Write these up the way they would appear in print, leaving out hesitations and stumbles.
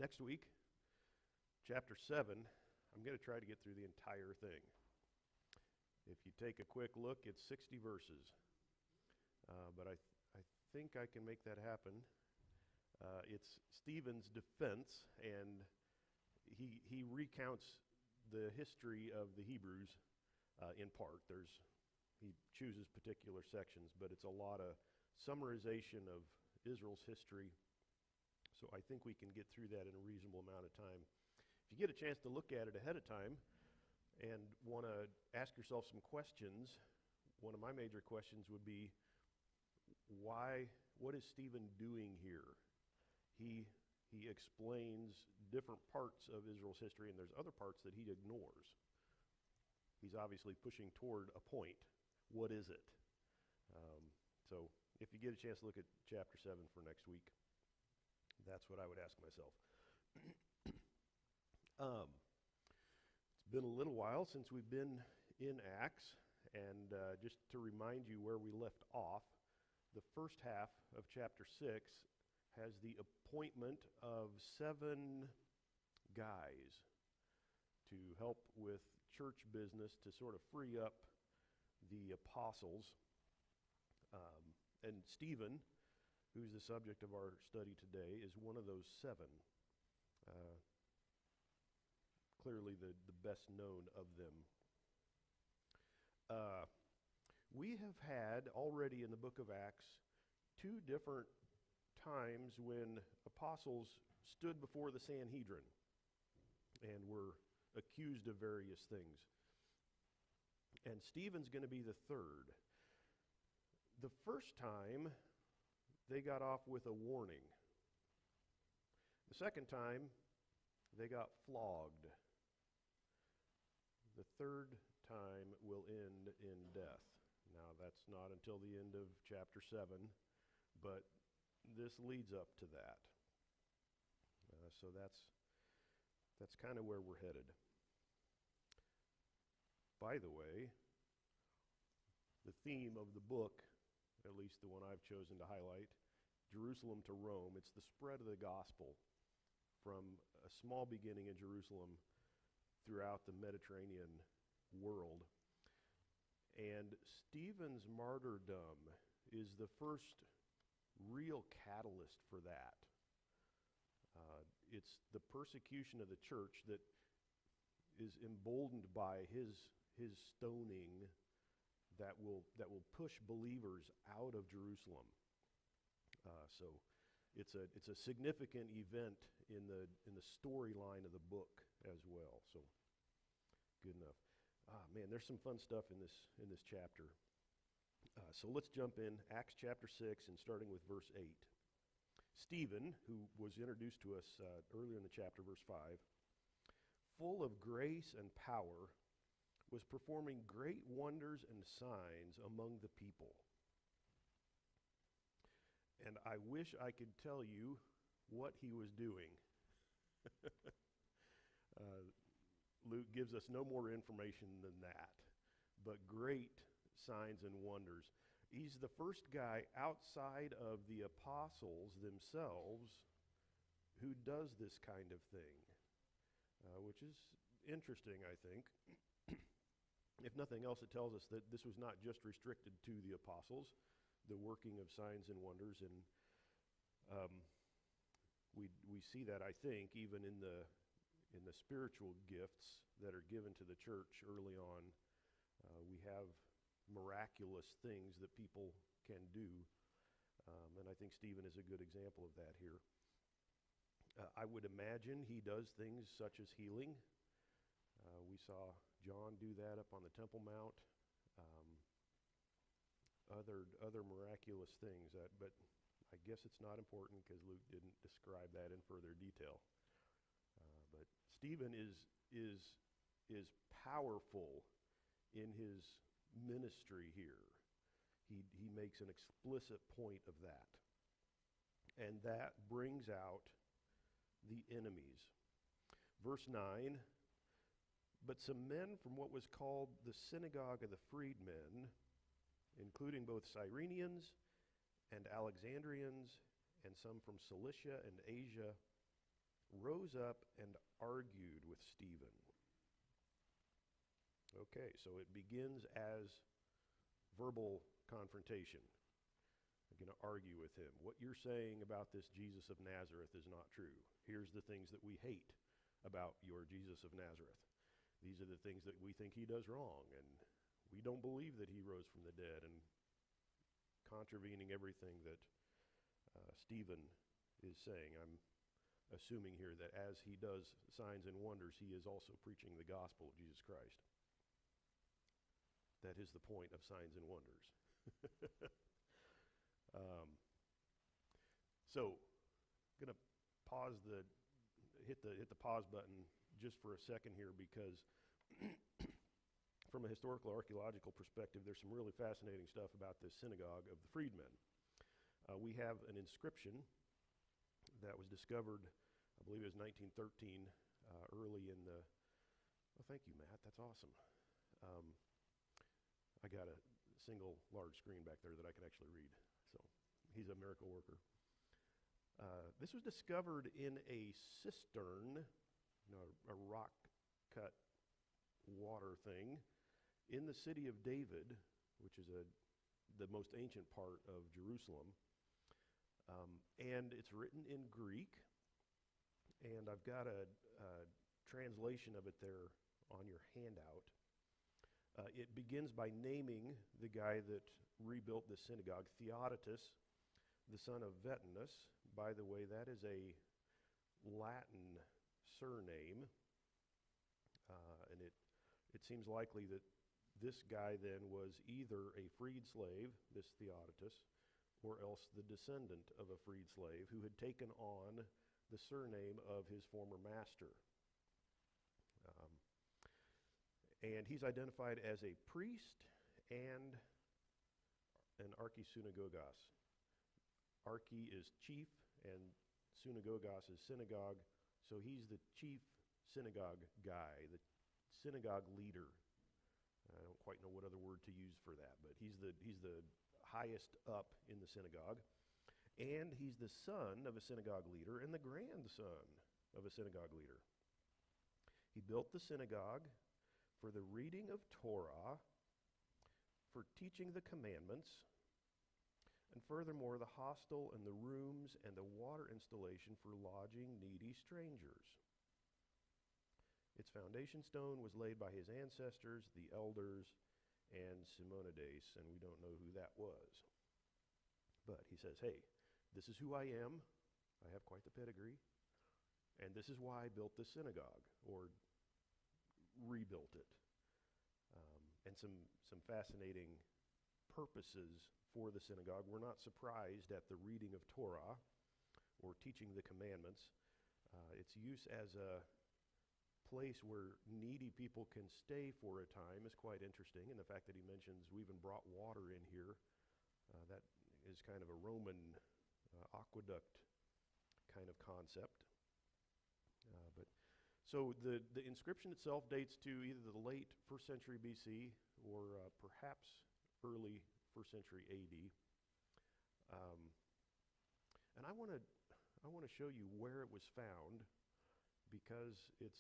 Next week, chapter 7, I'm going to try to get through the entire thing. If you take a quick look, it's 60 verses. But I think I can make that happen. It's Stephen's defense, and he recounts the history of the Hebrews in part. He chooses particular sections, but it's a lot of summarization of Israel's history. So I think we can get through that in a reasonable amount of time. If you get a chance to look at it ahead of time and want to ask yourself some questions, one of my major questions would be, what is Stephen doing here? He explains different parts of Israel's history, and there's other parts that he ignores. He's obviously pushing toward a point. What is it? So if you get a chance to look at chapter 7 for next week, that's what I would ask myself. It's been a little while since we've been in Acts, and just to remind you where we left off, the first half of chapter 6 has the appointment of 7 guys to help with church business to sort of free up the apostles. And Stephen, who's the subject of our study today, is one of those 7. Clearly the best known of them. We have had already in the book of Acts 2 different times when apostles stood before the Sanhedrin and were accused of various things. And Stephen's going to be the third. The first time, they got off with a warning. The second time, they got flogged. The third time will end in death. Now, that's not until the end of chapter 7, but this leads up to that. So that's kind of where we're headed. By the way, the theme of the book, at least the one I've chosen to highlight, Jerusalem to Rome, it's the spread of the gospel from a small beginning in Jerusalem throughout the Mediterranean world. And Stephen's martyrdom is the first real catalyst for that. It's the persecution of the church that is emboldened by his stoning that will push believers out of Jerusalem. So it's a significant event in the storyline of the book as well. So good enough. Man, there's some fun stuff in this chapter. So let's jump in, Acts chapter 6, and starting with verse 8. Stephen, who was introduced to us earlier in the chapter, verse 5, full of grace and power, was performing great wonders and signs among the people. And I wish I could tell you what he was doing. Luke gives us no more information than that, but great signs and wonders. He's the first guy outside of the apostles themselves who does this kind of thing, which is interesting, I think. If nothing else, it tells us that this was not just restricted to the apostles, the working of signs and wonders, and we see that, I think, even in the spiritual gifts that are given to the church early on. We have miraculous things that people can do, and I think Stephen is a good example of that here. I would imagine he does things such as healing. We saw John do that up on the Temple Mount. Other miraculous things, but I guess it's not important because Luke didn't describe that in further detail. But Stephen is powerful in his ministry here. He makes an explicit point of that. And that brings out the enemies. Verse 9, but some men from what was called the synagogue of the freedmen, including both Cyrenians and Alexandrians and some from Cilicia and Asia, rose up and argued with Stephen. Okay, so it begins as verbal confrontation. I'm going to argue with him. What you're saying about this Jesus of Nazareth is not true. Here's the things that we hate about your Jesus of Nazareth. These are the things that we think he does wrong, and we don't believe that he rose from the dead, and contravening everything that Stephen is saying. I'm assuming here that as he does signs and wonders, he is also preaching the gospel of Jesus Christ. That is the point of signs and wonders. So, I'm going to hit the pause button just for a second here, because from a historical archaeological perspective, there's some really fascinating stuff about this synagogue of the freedmen. We have an inscription that was discovered, I believe it was 1913, early in the, oh, thank you, Matt, that's awesome. I got a single large screen back there that I can actually read, so he's a miracle worker. This was discovered in a cistern, a rock-cut water thing, in the city of David, which is the most ancient part of Jerusalem. And it's written in Greek, and I've got a translation of it there on your handout. It begins by naming the guy that rebuilt the synagogue, Theodotus, the son of Vetinus. By the way, that is a Latin surname, and it seems likely that this guy then was either a freed slave, this Theodotus, or else the descendant of a freed slave who had taken on the surname of his former master. And he's identified as a priest and an archisunagogos. Archi is chief, and sunagogos is synagogue, so he's the chief synagogue guy, the synagogue leader. I don't quite know what other word to use for that, but he's the highest up in the synagogue. And he's the son of a synagogue leader and the grandson of a synagogue leader. He built the synagogue for the reading of Torah, for teaching the commandments, and furthermore the hostel and the rooms and the water installation for lodging needy strangers. Its foundation stone was laid by his ancestors, the elders, and Simonides, and we don't know who that was. But he says, hey, this is who I am. I have quite the pedigree. And this is why I built this synagogue, or rebuilt it. And some fascinating purposes for the synagogue. We're not surprised at the reading of Torah or teaching the commandments. Its use as a place where needy people can stay for a time is quite interesting, and the fact that he mentions we even brought water in here, that is kind of a Roman aqueduct kind of concept. So the inscription itself dates to either the late 1st century BC or perhaps early 1st century AD. And I want to show you where it was found, because it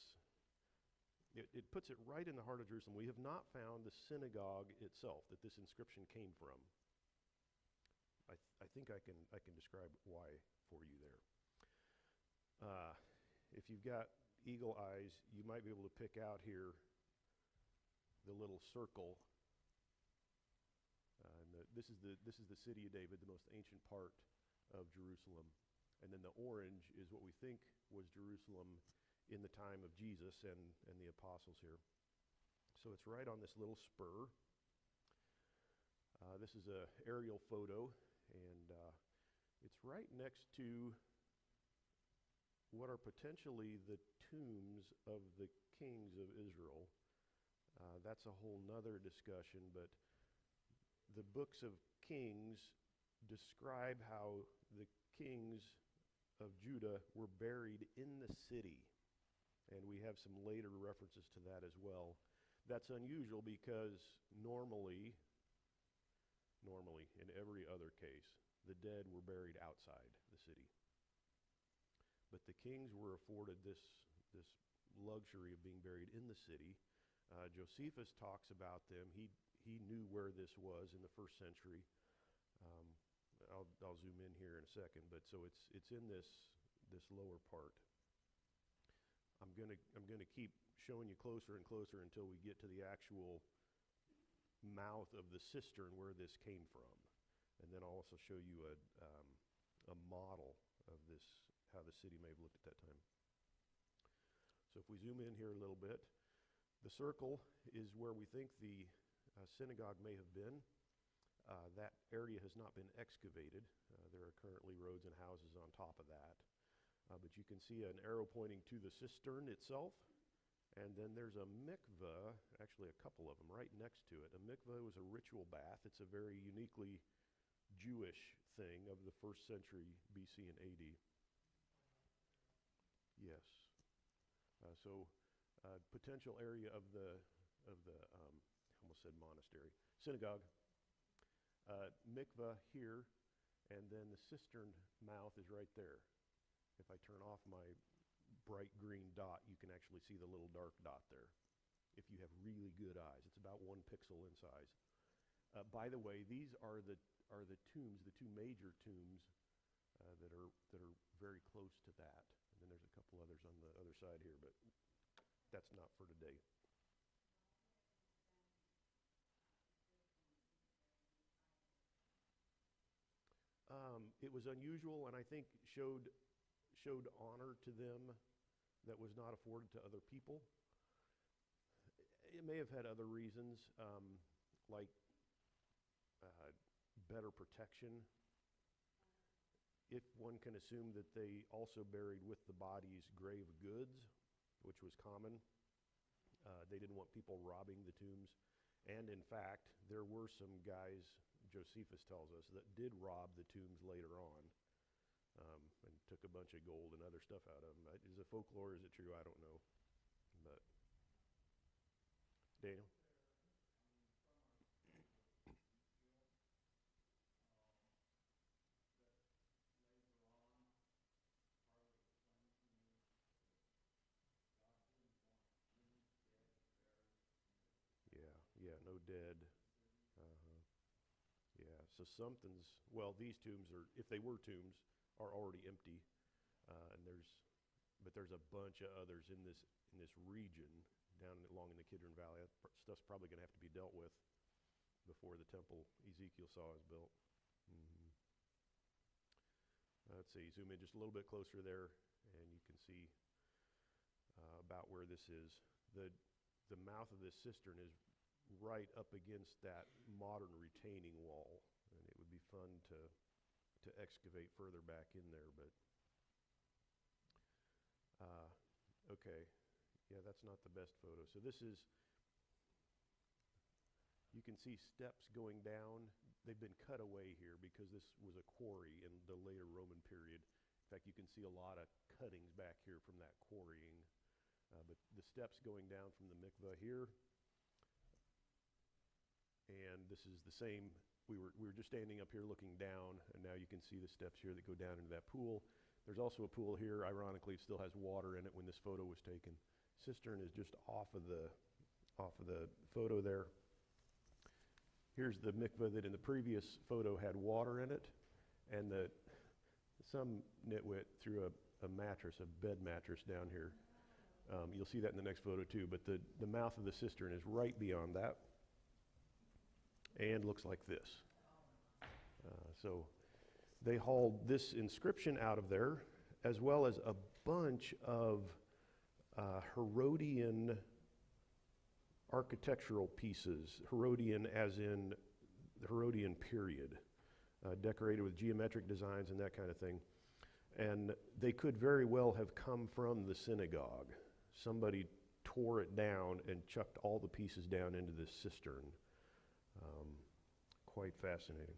puts it right in the heart of Jerusalem. We have not found the synagogue itself that this inscription came from. I think I can describe why for you there. If you've got eagle eyes, you might be able to pick out here the little circle. This is the city of David, the most ancient part of Jerusalem. And then the orange is what we think was Jerusalem in the time of Jesus and the apostles here. So it's right on this little spur. This is an aerial photo, and it's right next to what are potentially the tombs of the kings of Israel. That's a whole nother discussion, but the books of Kings describe how the kings of Judah were buried in the city, and we have some later references to that as well. That's unusual because normally, in every other case, the dead were buried outside the city. but the kings were afforded this luxury of being buried in the city. Josephus talks about them. He knew where this was in the first century. I'll zoom in here in a second, but so it's in this lower part. I'm gonna keep showing you closer and closer until we get to the actual mouth of the cistern where this came from, and then I'll also show you a model of this, how the city may have looked at that time. So if we zoom in here a little bit, the circle is where we think the synagogue may have been. That area has not been excavated. There are currently roads and houses on top of that. But you can see an arrow pointing to the cistern itself. And then there's a mikveh, actually a couple of them, right next to it. A mikveh was a ritual bath. It's a very uniquely Jewish thing of the 1st century BC and AD. Yes. Potential area of the almost said monastery, synagogue. Mikveh here, and then the cistern mouth is right there. If I turn off my bright green dot, you can actually see the little dark dot there. If you have really good eyes, it's about 1 pixel in size. By the way, these are the tombs, the 2 major tombs that are very close to that. And then there's a couple others on the other side here, but that's not for today. It was unusual, and I think showed honor to them that was not afforded to other people. It may have had other reasons, like better protection. If one can assume that they also buried with the bodies grave goods, which was common. They didn't want people robbing the tombs. And in fact, there were some guys, Josephus tells us, that did rob the tombs later on, and took a bunch of gold and other stuff out of them. Is it folklore? Is it true? I don't know. But Daniel? Yeah, no dead. Yeah, so something's, well, these tombs are, if they were tombs, are already empty. But there's a bunch of others in this region down along in the Kidron Valley. That stuff's probably going to have to be dealt with before the temple Ezekiel saw is built. Let's see, zoom in just a little bit closer there, and you can see about where this is. The mouth of this cistern is right up against that modern retaining wall, and it would be fun to excavate further back in there, but okay, yeah, that's not the best photo. So this is, you can see steps going down. They've been cut away here because this was a quarry in the later Roman period. In fact, you can see a lot of cuttings back here from that quarrying. But the steps going down from the mikveh here, and this is the same. We were just standing up here looking down, and now you can see the steps here that go down into that pool. There's also a pool here. Ironically, it still has water in it when this photo was taken. Cistern is just off of the photo there. Here's the mikveh that in the previous photo had water in it, and some nitwit threw a mattress, a bed mattress down here. You'll see that in the next photo too, but the mouth of the cistern is right beyond that and looks like this. So they hauled this inscription out of there, as well as a bunch of Herodian architectural pieces, Herodian as in the Herodian period, decorated with geometric designs and that kind of thing. And they could very well have come from the synagogue. Somebody tore it down and chucked all the pieces down into this cistern. Quite fascinating.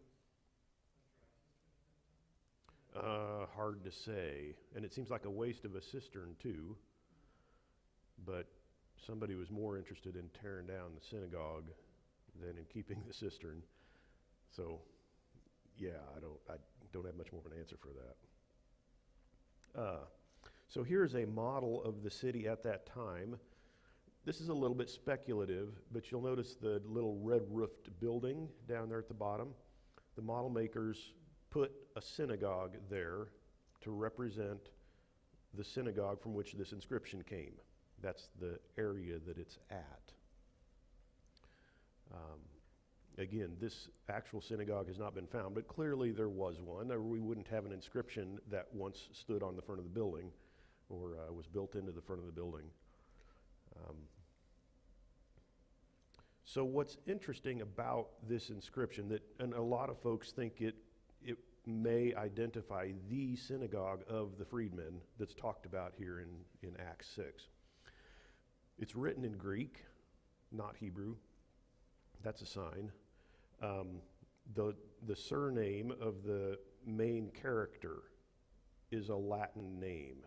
Hard to say. And it seems like a waste of a cistern too. But somebody was more interested in tearing down the synagogue than in keeping the cistern. So, yeah, I don't have much more of an answer for that. So here's a model of the city at that time. This is a little bit speculative, but you'll notice the little red-roofed building down there at the bottom. The model makers put a synagogue there to represent the synagogue from which this inscription came. That's the area that it's at. Again, this actual synagogue has not been found, but clearly there was one, or we wouldn't have an inscription that once stood on the front of the building or was built into the front of the building. So what's interesting about this inscription, and a lot of folks think it may identify the synagogue of the freedmen that's talked about here in Acts 6. It's written in Greek, not Hebrew. That's a sign. The surname of the main character is a Latin name,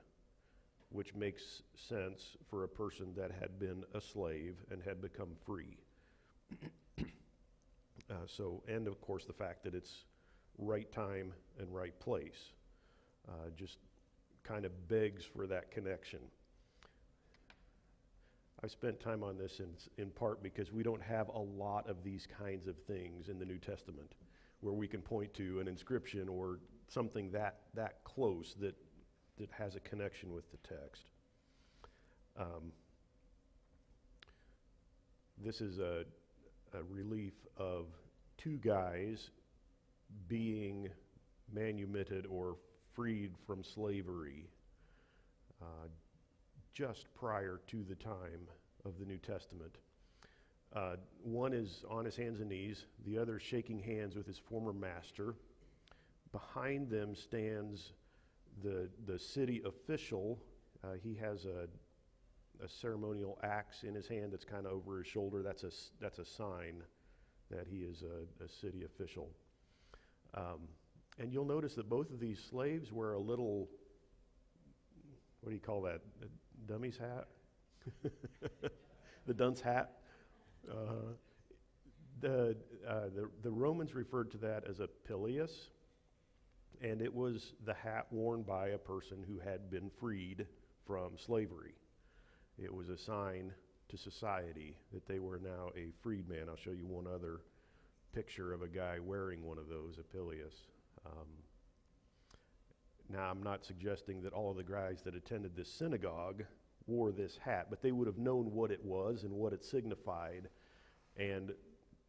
which makes sense for a person that had been a slave and had become free. And of course the fact that it's right time and right place just kind of begs for that connection. I spent time on this in part because we don't have a lot of these kinds of things in the New Testament where we can point to an inscription or something that close that has a connection with the text. This is a relief of two guys being manumitted or freed from slavery just prior to the time of the New Testament. One is on his hands and knees, the other shaking hands with his former master. Behind them stands the city official. He has a ceremonial axe in his hand that's kind of over his shoulder. That's a sign that he is a city official. And you'll notice that both of these slaves wear a little, what do you call that? A dummy's hat? The dunce hat? The Romans referred to that as a pileus, and it was the hat worn by a person who had been freed from slavery. It was a sign to society that they were now a freed man. I'll show you one other picture of a guy wearing one of those, a pileus. Now, I'm not suggesting that all of the guys that attended this synagogue wore this hat, but they would have known what it was and what it signified. And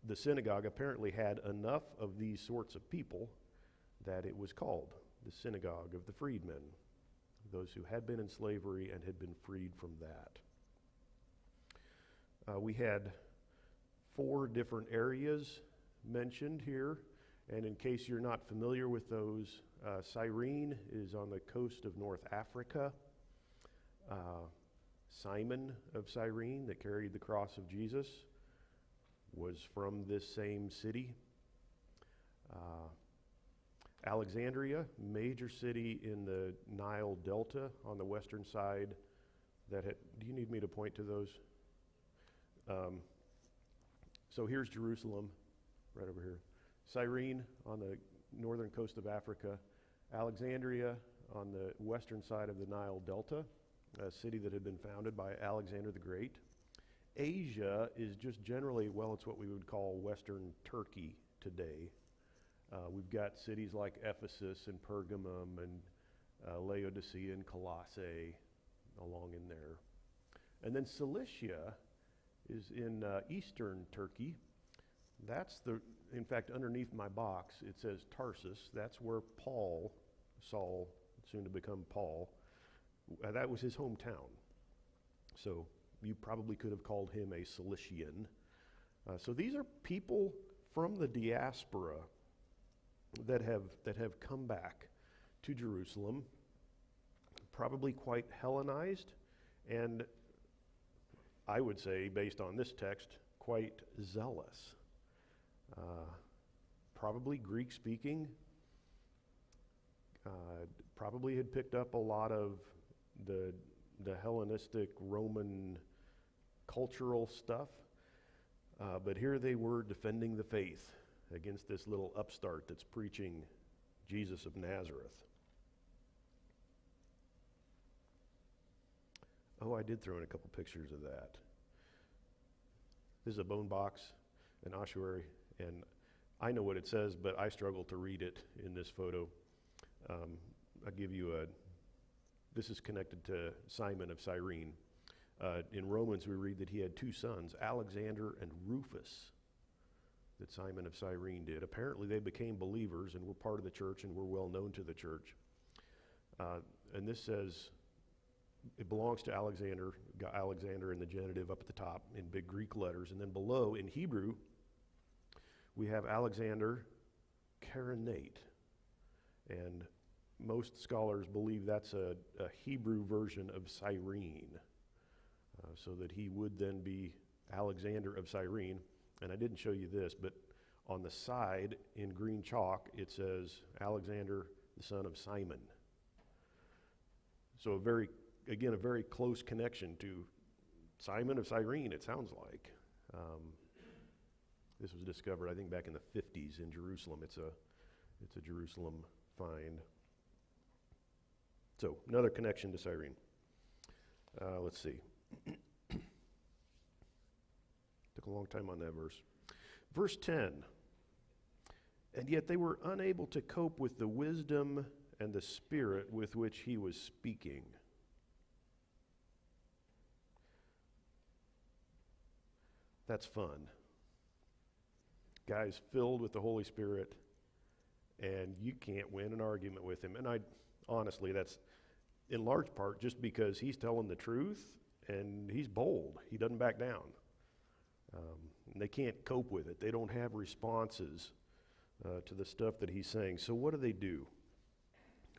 the synagogue apparently had enough of these sorts of people that it was called the synagogue of the freedmen, those who had been in slavery and had been freed from that. We had 4 different areas mentioned here, and in case you're not familiar with those, Cyrene is on the coast of North Africa. Simon of Cyrene, that carried the cross of Jesus, was from this same city. Alexandria, major city in the Nile Delta on the western side. Do you need me to point to those? So here's Jerusalem, right over here. Cyrene on the northern coast of Africa. Alexandria on the western side of the Nile Delta, a city that had been founded by Alexander the Great. Asia is just generally, well, it's what we would call Western Turkey today. We've got cities like Ephesus and Pergamum and Laodicea and Colossae along in there. And then Cilicia is in eastern Turkey. That's in fact, underneath my box, it says Tarsus. That's where Saul, soon to become Paul, that was his hometown. So you probably could have called him a Cilician. So these are people from the diaspora that have come back to Jerusalem, probably quite Hellenized, and I would say, based on this text, quite zealous. Probably Greek-speaking, probably had picked up a lot of the Hellenistic Roman cultural stuff, but here they were defending the faith against this little upstart that's preaching Jesus of Nazareth. Oh, I did throw in a couple pictures of that. This is a bone box, an ossuary, and I know what it says, but I struggle to read it in this photo. I'll give you this is connected to Simon of Cyrene. In Romans, we read that he had two sons, Alexander and Rufus, that Simon of Cyrene did. Apparently, they became believers and were part of the church and were well known to the church. And this says it belongs to Alexander, got Alexander in the genitive up at the top in big Greek letters. And then below, in Hebrew, we have Alexander Karanate. And most scholars believe that's a Hebrew version of Cyrene, so that he would then be Alexander of Cyrene. And I didn't show you this, but on the side in green chalk, it says Alexander, the son of Simon. So a very close connection to Simon of Cyrene, it sounds like. This was discovered, I think, back in the 50s in Jerusalem. It's a Jerusalem find. So another connection to Cyrene. Let's see. Took a long time on that verse. Verse 10. And yet they were unable to cope with the wisdom and the spirit with which he was speaking. That's fun. Guy's filled with the Holy Spirit, and you can't win an argument with him. And honestly, that's in large part just because he's telling the truth, and he's bold. He doesn't back down. And they can't cope with it. They don't have responses to the stuff that he's saying. So what do?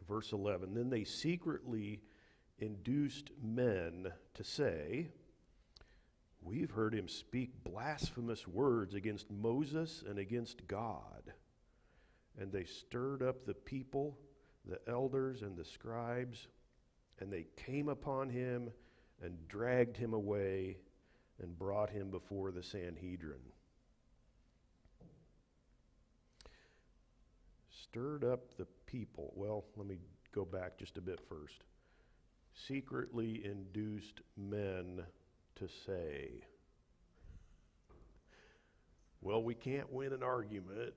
Verse 11, then they secretly induced men to say, we've heard him speak blasphemous words against Moses and against God. And they stirred up the people, the elders and the scribes, and they came upon him and dragged him away and brought him before the Sanhedrin. Stirred up the people. Well, let me go back just a bit first. Secretly induced men to say, well, we can't win an argument.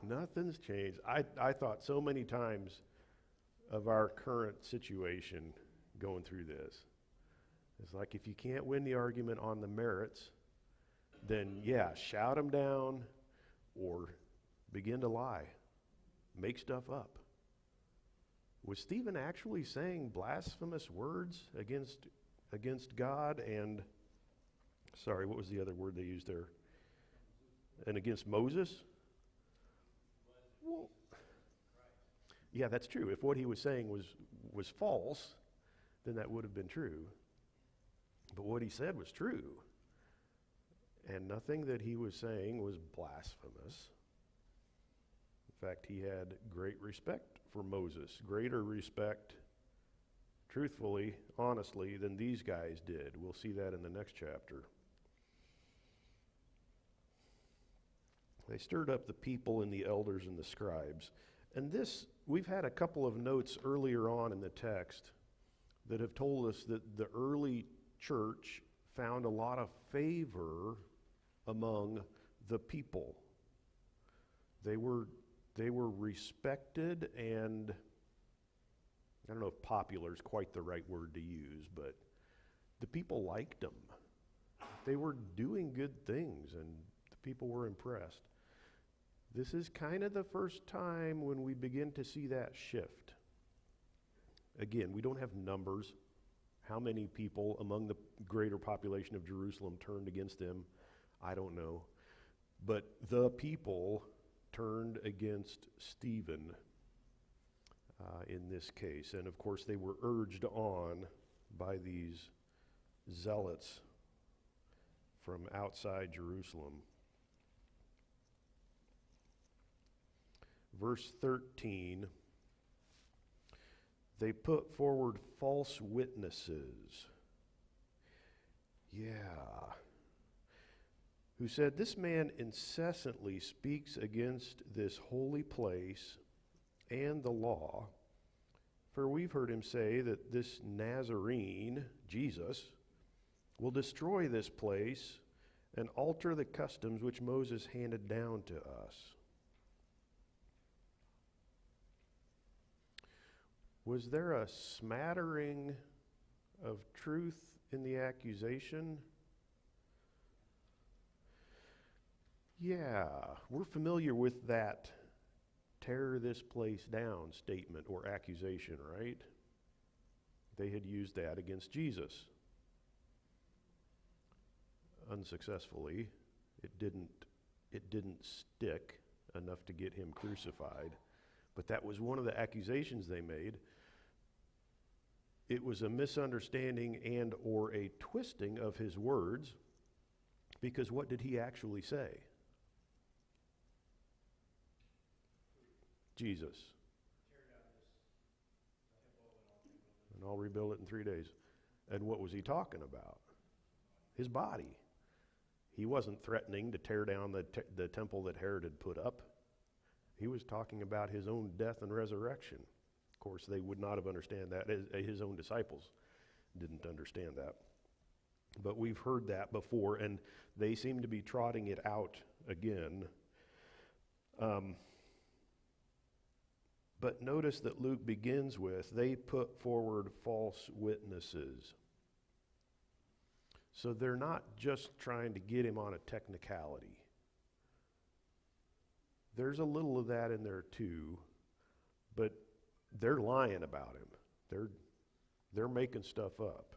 Nothing's changed. I thought so many times of our current situation going through this. It's like, if you can't win the argument on the merits, then yeah, shout them down or begin to lie, make stuff up. Was Stephen actually saying blasphemous words against God and, sorry, what was the other word they used there? And against Moses? Well, yeah, that's true. If what he was saying was false, then that would have been true. But what he said was true. And nothing that he was saying was blasphemous. In fact, he had great respect for Moses, greater respect, truthfully, honestly, than these guys did. We'll see that in the next chapter. They stirred up the people and the elders and the scribes. And this, we've had a couple of notes earlier on in the text that have told us that the early church found a lot of favor among the people. They were respected, and I don't know if popular is quite the right word to use, but the people liked them. They were doing good things, and the people were impressed. This is kind of the first time when we begin to see that shift. Again, we don't have numbers. How many people among the greater population of Jerusalem turned against them? I don't know. But the people turned against Stephen in this case. And of course, they were urged on by these zealots from outside Jerusalem. Verse 13, they put forward false witnesses. Yeah. Who said, this man incessantly speaks against this holy place and the law. For we've heard him say that this Nazarene, Jesus, will destroy this place and alter the customs which Moses handed down to us. Was there a smattering of truth in the accusation? Yeah, we're familiar with that tear this place down statement or accusation, right? They had used that against Jesus. Unsuccessfully. It didn't stick enough to get him crucified. But that was one of the accusations they made. It was a misunderstanding and or a twisting of his words, because what did he actually say? Jesus. And I'll rebuild it in 3 days. And what was he talking about? His body. He wasn't threatening to tear down the temple that Herod had put up. He was talking about his own death and resurrection. Of course, they would not have understood that. His own disciples didn't understand that. But we've heard that before, and they seem to be trotting it out again. But notice that Luke begins with, they put forward false witnesses. So they're not just trying to get him on a technicality. There's a little of that in there too, but they're lying about him. They're making stuff up.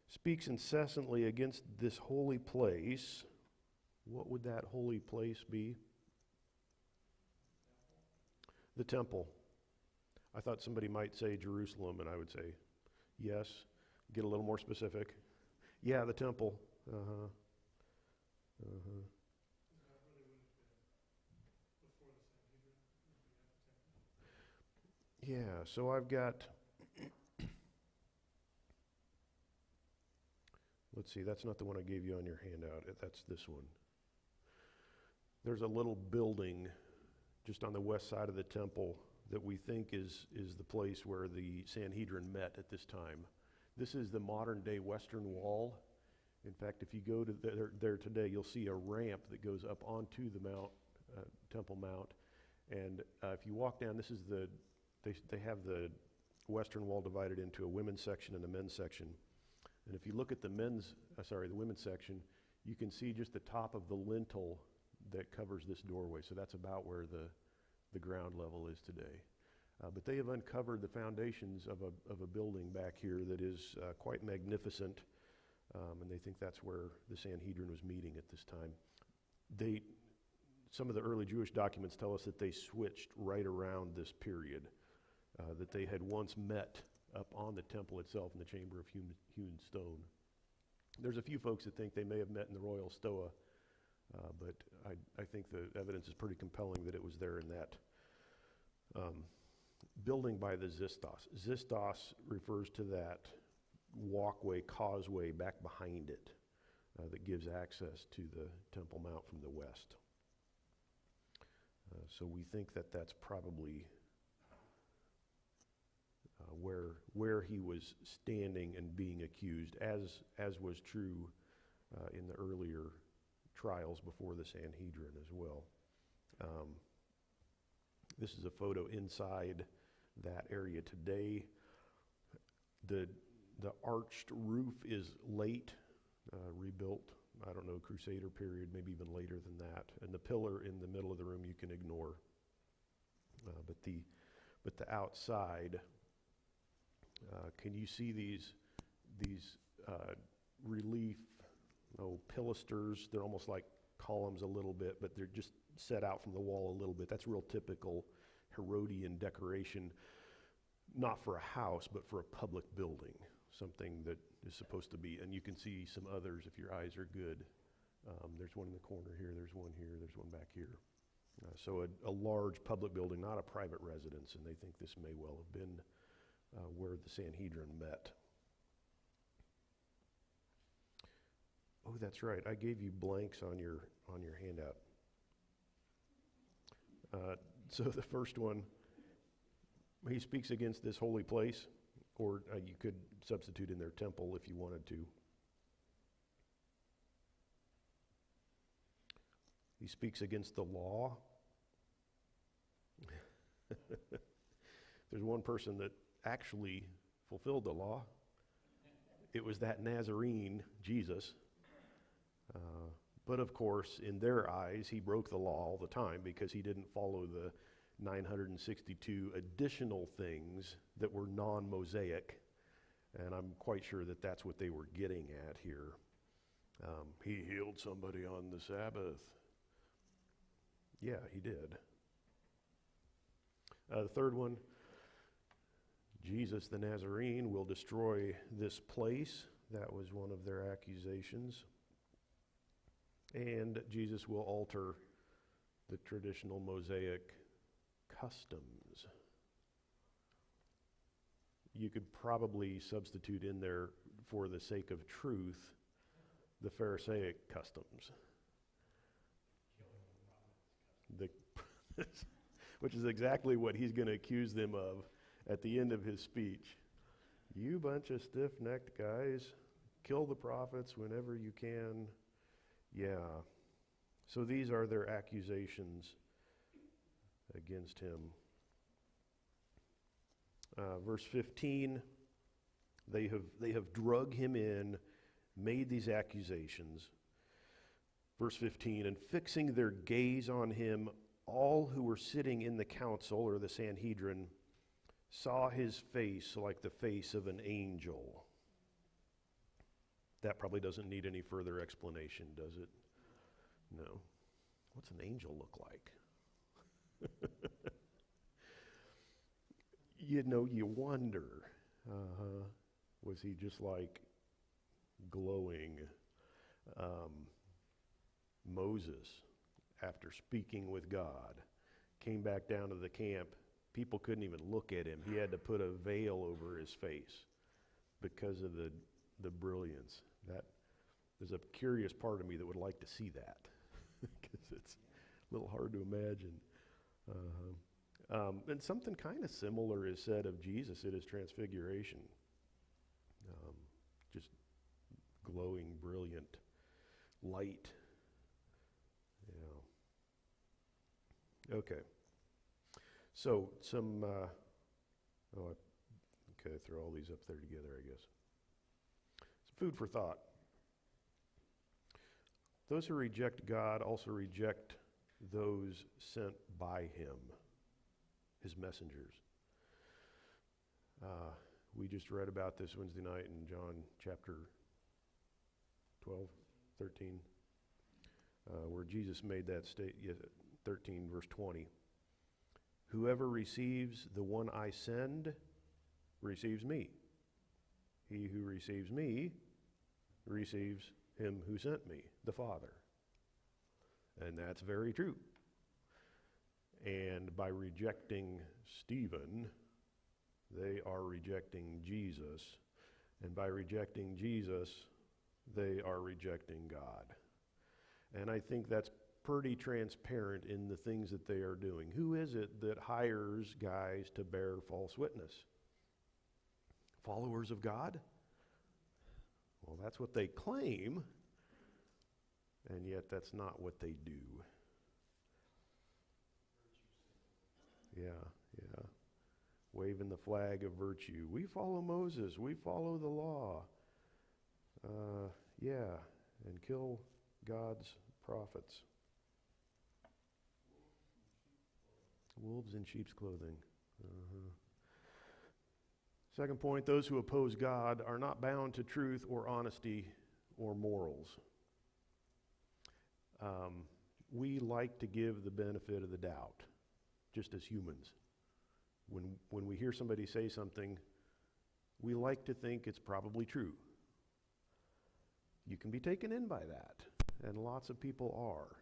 Speaks incessantly against this holy place. What would that holy place be? The temple. I thought somebody might say Jerusalem, and I would say yes. Get a little more specific. Yeah, the temple. Yeah, so I've got, let's see, that's not the one I gave you on your handout. That's this one. There's a little building just on the west side of the temple that we think is the place where the Sanhedrin met at this time. This is the modern day Western Wall. In fact, if you go to there today, you'll see a ramp that goes up onto the Mount, Temple Mount. And if you walk down, this is they have the Western Wall divided into a women's section and a men's section. And if you look at the women's section, you can see just the top of the lintel that covers this doorway. So that's about where the ground level is today. But they have uncovered the foundations of a building back here that is quite magnificent, and they think that's where the Sanhedrin was meeting at this time. Some of the early Jewish documents tell us that they switched right around this period, that they had once met up on the temple itself in the chamber of hewn stone. There's a few folks that think they may have met in the royal stoa, but I think the evidence is pretty compelling that it was there in that building by the Xystos. Xystos refers to that walkway, causeway back behind it that gives access to the Temple Mount from the west. So we think that that's probably where he was standing and being accused, as was true in the earlier trials before the Sanhedrin as well. This is a photo inside that area today. The arched roof is late, rebuilt. I don't know, Crusader period, maybe even later than that. And the pillar in the middle of the room you can ignore. But the outside, can you see these relief pilasters? They're almost like columns a little bit, but they're just set out from the wall a little bit. That's real typical Herodian decoration, not for a house, but for a public building, something that is supposed to be. And you can see some others if your eyes are good. There's one in the corner here, there's one here, there's one back here. So a large public building, not a private residence, and they think this may well have been where the Sanhedrin met. Oh, that's right. I gave you blanks on your handout. So the first one, He speaks against this holy place, or you could substitute in their temple if you wanted to. He speaks against the law. There's one person that actually fulfilled the law. It was that Nazarene, Jesus. But of course, in their eyes, he broke the law all the time because he didn't follow the 962 additional things that were non-Mosaic. And I'm quite sure that that's what they were getting at here. He healed somebody on the Sabbath. Yeah, he did. The third one, Jesus the Nazarene will destroy this place. That was one of their accusations. And Jesus will alter the traditional Mosaic customs. You could probably substitute in there, for the sake of truth, the Pharisaic customs. Which is exactly what he's going to accuse them of at the end of his speech. You bunch of stiff-necked guys, kill the prophets whenever you can. Yeah. So these are their accusations against him. Verse 15, they have drug him in, made these accusations. Verse 15, and fixing their gaze on him, all who were sitting in the council, or the Sanhedrin, saw his face like the face of an angel. That probably doesn't need any further explanation, does it? No. What's an angel look like? You wonder, was he just like glowing? Moses, after speaking with God, came back down to the camp. People couldn't even look at him. He had to put a veil over his face because of the brilliance. That there's a curious part of me that would like to see that because it's a little hard to imagine. And something kind of similar is said of Jesus at his transfiguration. Just glowing, brilliant light. Okay. So some, throw all these up there together, I guess. Some food for thought. Those who reject God also reject those sent by him, his messengers. We just read about this Wednesday night in John chapter 12, 13, where Jesus made that statement. 13 verse 20. Whoever receives the one I send receives me. He who receives me receives him who sent me, the Father. And that's very true. And by rejecting Stephen, they are rejecting Jesus. And by rejecting Jesus, they are rejecting God. And I think that's pretty transparent in the things that they are doing. Who is it that hires guys to bear false witness? Followers of God? Well, that's what they claim, and yet that's not what they do. Yeah. Waving the flag of virtue. We follow Moses. We follow the law. And kill God's prophets. Wolves in sheep's clothing. Second point, those who oppose God are not bound to truth or honesty or morals. We like to give the benefit of the doubt, just as humans. When we hear somebody say something, we like to think it's probably true. You can be taken in by that, and lots of people are.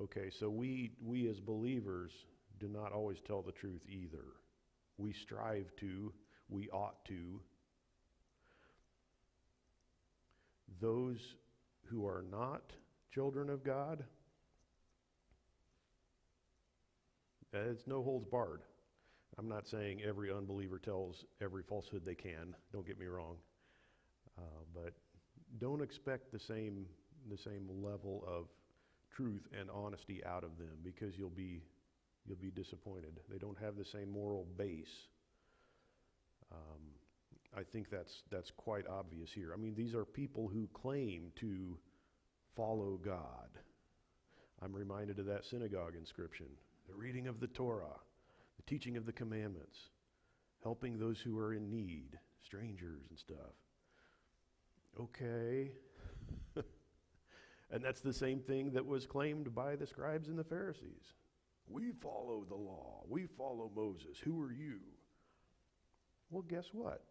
Okay, so we as believers do not always tell the truth either. We strive to, we ought to. Those who are not children of God It's no holds barred. I'm not saying every unbeliever tells every falsehood they can. Don't get me wrong. But don't expect the same level of truth and honesty out of them, because you'll be disappointed. They don't have the same moral base. I think that's quite obvious here. I mean, these are people who claim to follow God. I'm reminded of that synagogue inscription, the reading of the Torah, the teaching of the commandments, helping those who are in need, strangers and stuff. Okay. And that's the same thing that was claimed by the scribes and the Pharisees. We follow the law. We follow Moses. Who are you? Well, guess what?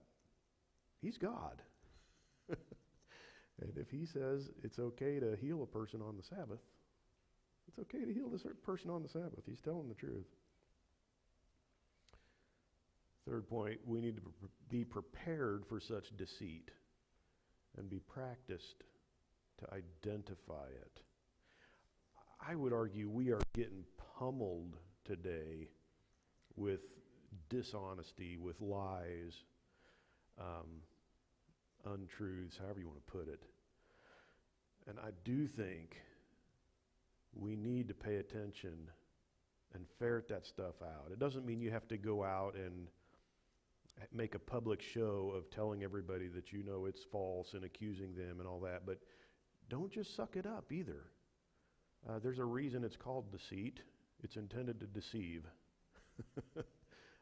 He's God. And if he says it's okay to heal a person on the Sabbath, it's okay to heal this person on the Sabbath. He's telling the truth. Third point, we need to be prepared for such deceit and be practiced to identify it. I would argue we are getting pummeled today with dishonesty, with lies, untruths, however you want to put it. And I do think we need to pay attention and ferret that stuff out. It doesn't mean you have to go out and make a public show of telling everybody that you know it's false and accusing them and all that, but don't just suck it up either. There's a reason it's called deceit. It's intended to deceive.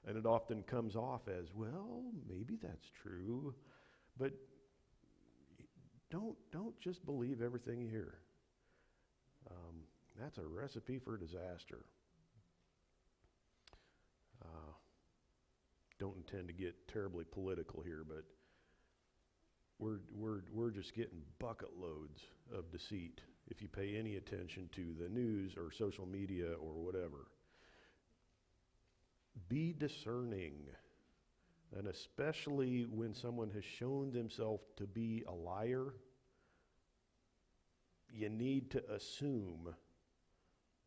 And it often comes off as, well, maybe that's true, but don't just believe everything you hear. That's a recipe for disaster. Don't intend to get terribly political here, but we're just getting bucket loads of deceit if you pay any attention to the news or social media or whatever. Be discerning, and especially when someone has shown themselves to be a liar, you need to assume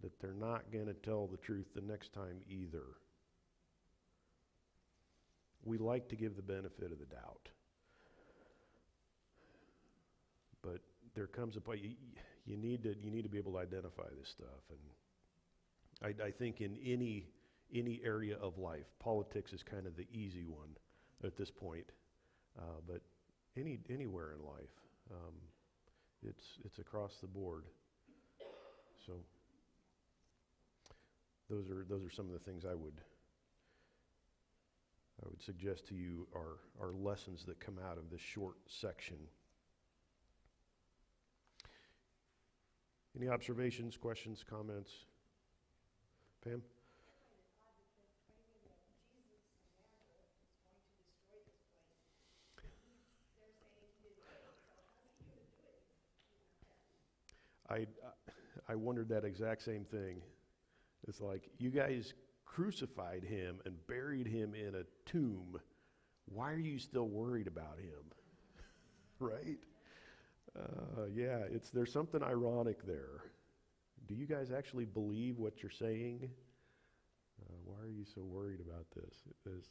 that they're not going to tell the truth the next time either. We like to give the benefit of the doubt. But there comes a point, you need to be able to identify this stuff. And I think in any area of life, politics is kind of the easy one at this point. But anywhere in life, it's across the board. So those are some of the things I would suggest to you are lessons that come out of this short section. Any observations, questions, comments? Pam? I wondered that exact same thing. It's like, you guys crucified him and buried him in a tomb. Why are you still worried about him? Right? Yeah, there's something ironic there. Do you guys actually believe what you're saying? Why are you so worried about this?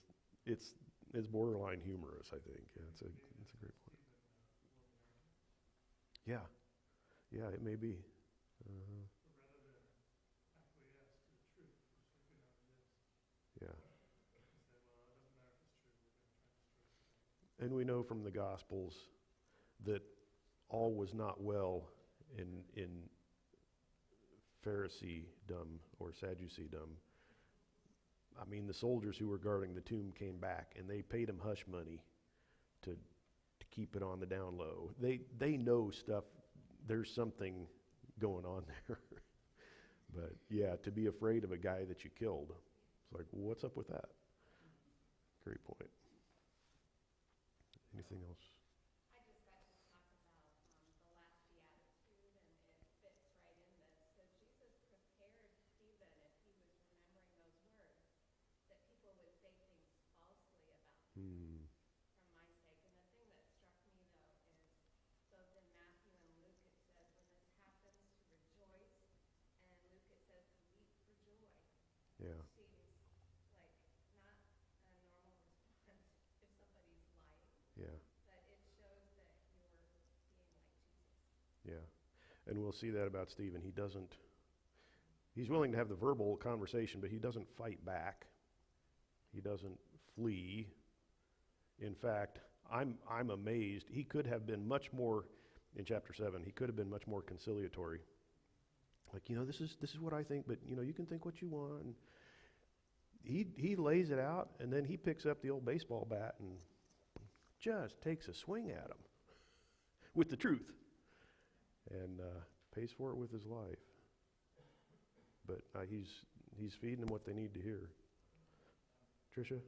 It's borderline humorous, I think. Yeah, it's a great point. Yeah, it may be. Yeah. And we know from the Gospels that all was not well in Pharisee-dom or Sadducee-dom. I mean, the soldiers who were guarding the tomb came back, and they paid him hush money to keep it on the down low. They know stuff. There's something going on there. But yeah, to be afraid of a guy that you killed, it's like, what's up with that? Great point. Anything else? I just got to talk about the last beatitude, and it fits right in this. So Jesus prepared Stephen, if he was remembering those words, that people would say things falsely about him for my sake. And the thing that struck me, though, is both in Matthew and Luke it says when this happens to rejoice, and in Luke it says to leap for joy. Yeah. And we'll see that about Stephen. He's willing to have the verbal conversation, but he doesn't fight back. He doesn't flee. In fact, I'm amazed. He could have been much more, in chapter 7, he could have been much more conciliatory. Like, this is what I think, but, you can think what you want. And he lays it out, and then he picks up the old baseball bat and just takes a swing at him with the truth and pays for it with his life. But he's feeding them what they need to hear. Tricia?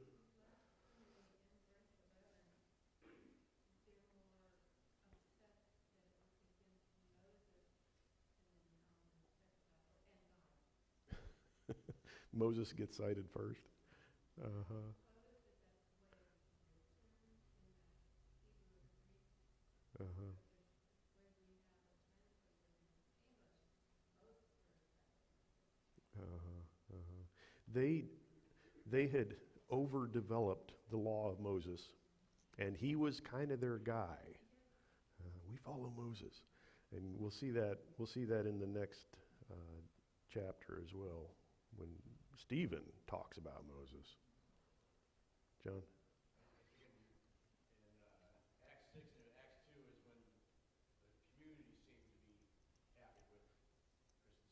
Moses gets cited first. Uh-huh. Uh-huh. Uh-huh. Uh-huh. They had overdeveloped the law of Moses, and he was kind of their guy. We follow Moses, and we'll see that in the next chapter as well, when Stephen talks about Moses. John? Acts 6 and Acts 2 is when the community seemed to be happy with Kris.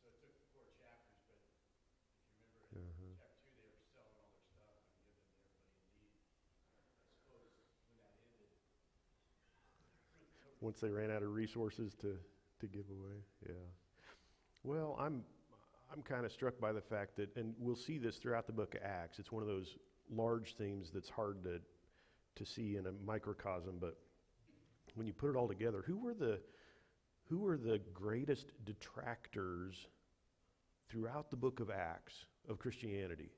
So it took 4 chapters, but if you remember in chapter 2, they were selling all their stuff and giving it to everybody. Indeed, I suppose when that ended, Once they ran out of resources to give away, yeah. Well, I'm kind of struck by the fact that, and we'll see this throughout the book of Acts, it's one of those large themes that's hard to see in a microcosm, but when you put it all together, who were the greatest detractors throughout the book of Acts of Christianity?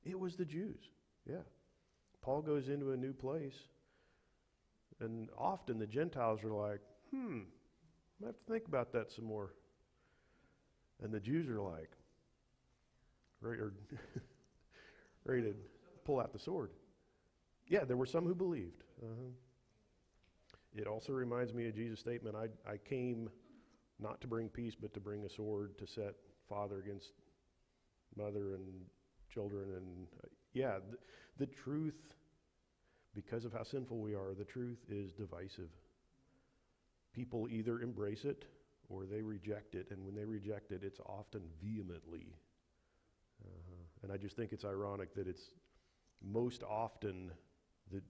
It was the Jews, yeah. Paul goes into a new place, and often the Gentiles are like, I have to think about that some more. And the Jews are like, ready to pull out the sword. Yeah, there were some who believed. It also reminds me of Jesus' statement, I came not to bring peace, but to bring a sword, to set father against mother and children. And the truth, because of how sinful we are, the truth is divisive. People either embrace it or they reject it, and when they reject it, it's often vehemently. And I just think it's ironic that it's most often the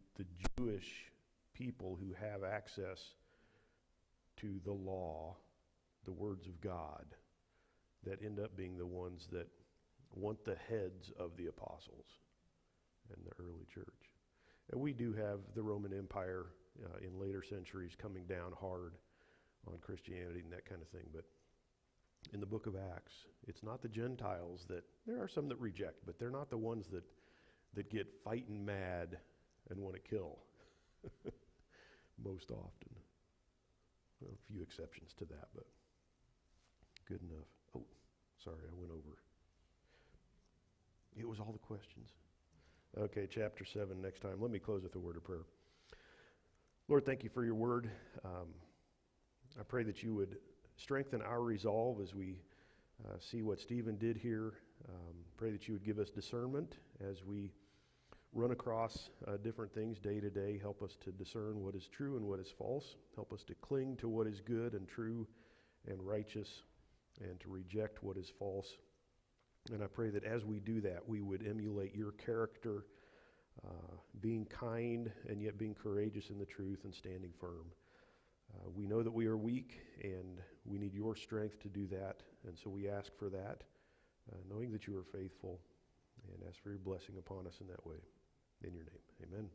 Jewish people who have access to the law, the words of God, that end up being the ones that want the heads of the apostles and the early church. And we do have the Roman Empire in later centuries coming down hard on Christianity and that kind of thing. But in the book of Acts, it's not the Gentiles there are some that reject, but they're not the ones that get fighting mad and want to kill most often. Well, a few exceptions to that, but good enough. Oh, sorry, I went over. It was all the questions. Okay, chapter 7 next time. Let me close with a word of prayer. Lord, thank you for your word. I pray that you would strengthen our resolve as we see what Stephen did here. Pray that you would give us discernment as we run across different things day to day. Help us to discern what is true and what is false. Help us to cling to what is good and true and righteous, and to reject what is false. And I pray that as we do that, we would emulate your character, being kind and yet being courageous in the truth and standing firm. We know that we are weak and we need your strength to do that. And so we ask for that, knowing that you are faithful, and ask for your blessing upon us in that way. In your name, amen.